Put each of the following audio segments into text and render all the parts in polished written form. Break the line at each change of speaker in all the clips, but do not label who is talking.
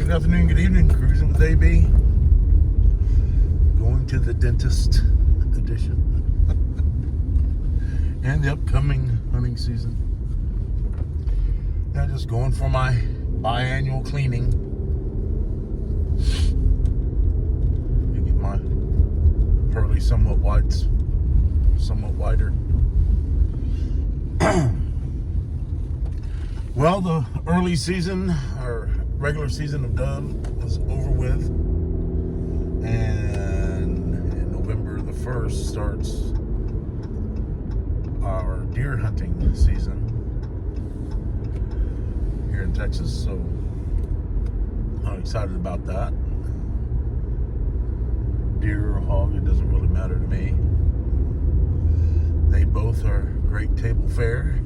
good afternoon, good evening. Cruising with AB. Going to the dentist edition. And the upcoming hunting season. Yeah, just going for my biannual cleaning. You get my pearly somewhat wider. Well, the early season, or regular season of dove was over with. And November the 1st starts our deer hunting season here in Texas. So I'm excited about that. Deer or hog, it doesn't really matter to me. They both are great table fare.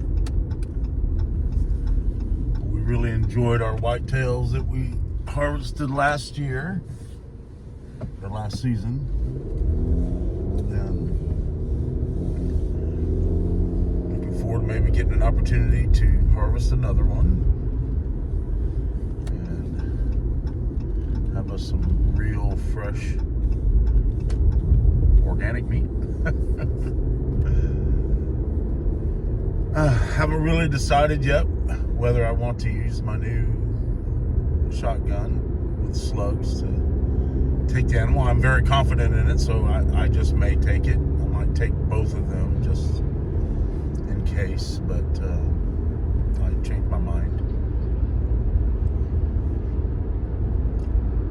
We really enjoyed our whitetails that we harvested last year, or last season. And looking forward to maybe getting an opportunity to harvest another one and have us some real fresh organic meat. Haven't really decided yet whether I want to use my new shotgun with slugs to take the animal. I'm very confident in it, so I just may take it. I might take both of them just in case, but I changed my mind.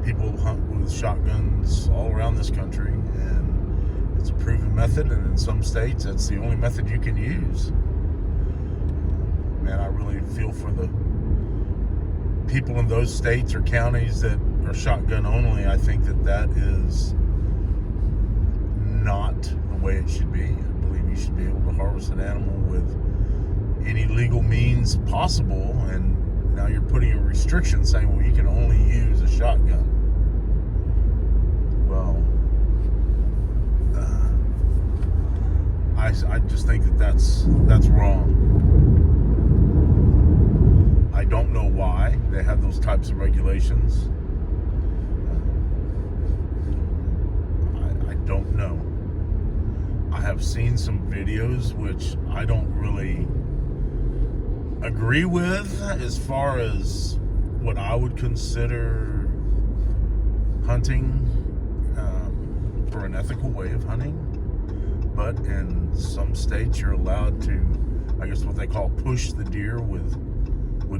People hunt with shotguns all around this country, and it's a proven method, and in some states that's the only method you can use. Man, I really feel for the people in those states or counties that are shotgun only. I think that is not the way it should be. I believe you should be able to harvest an animal with any legal means possible, and now you're putting a restriction saying, well, you can only use a shotgun. Well, I just think that's wrong. I don't know why they have those types of regulations. I don't know. I have seen some videos which I don't really agree with as far as what I would consider hunting for an ethical way of hunting. But in some states you're allowed to, I guess what they call push the deer with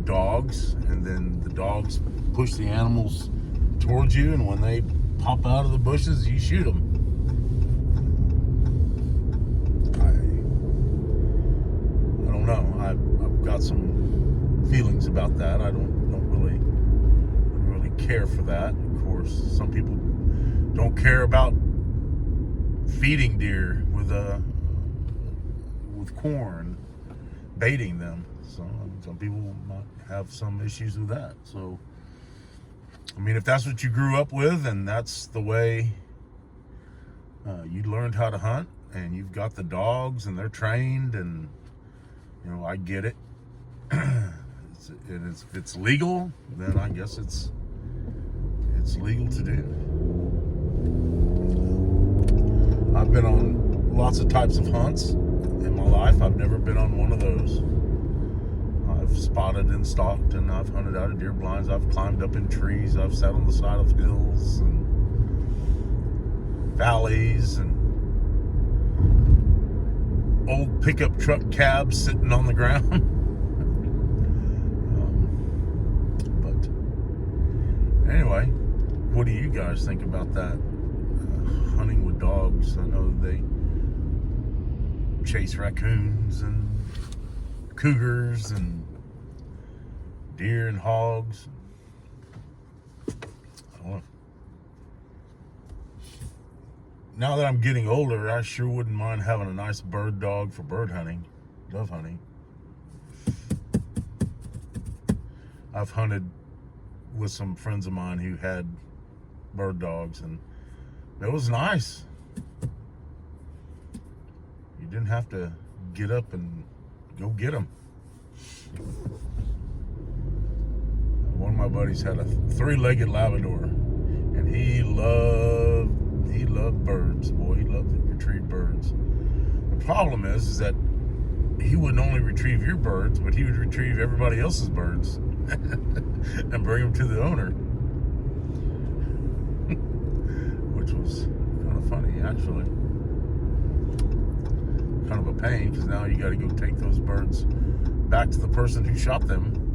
dogs, and then the dogs push the animals towards you, and when they pop out of the bushes, you shoot them. I don't know. I've got some feelings about that. I don't really care for that. Of course, some people don't care about feeding deer with corn, baiting them. So some people might have some issues with that. So, I mean, if that's what you grew up with and that's the way you learned how to hunt, and you've got the dogs and they're trained, and I get it. If it's legal, then I guess it's legal to do. I've been on lots of types of hunts in my life. I've never been on one of those. I've spotted and stalked, and I've hunted out of deer blinds. I've climbed up in trees. I've sat on the side of hills and valleys and old pickup truck cabs sitting on the ground. But anyway, what do you guys think about that? Hunting with dogs. I know they chase raccoons and cougars and deer and hogs. I don't know. Now that I'm getting older, I sure wouldn't mind having a nice bird dog for bird hunting, dove hunting. I've hunted with some friends of mine who had bird dogs, and it was nice. You didn't have to get up and go get them. One One of my buddies had a 3-legged Labrador, and he loved birds. Boy, he loved to retrieve birds. The problem is that he wouldn't only retrieve your birds, but he would retrieve everybody else's birds and bring them to the owner, which was kind of funny, actually. Kind of a pain, because now you got to go take those birds back to the person who shot them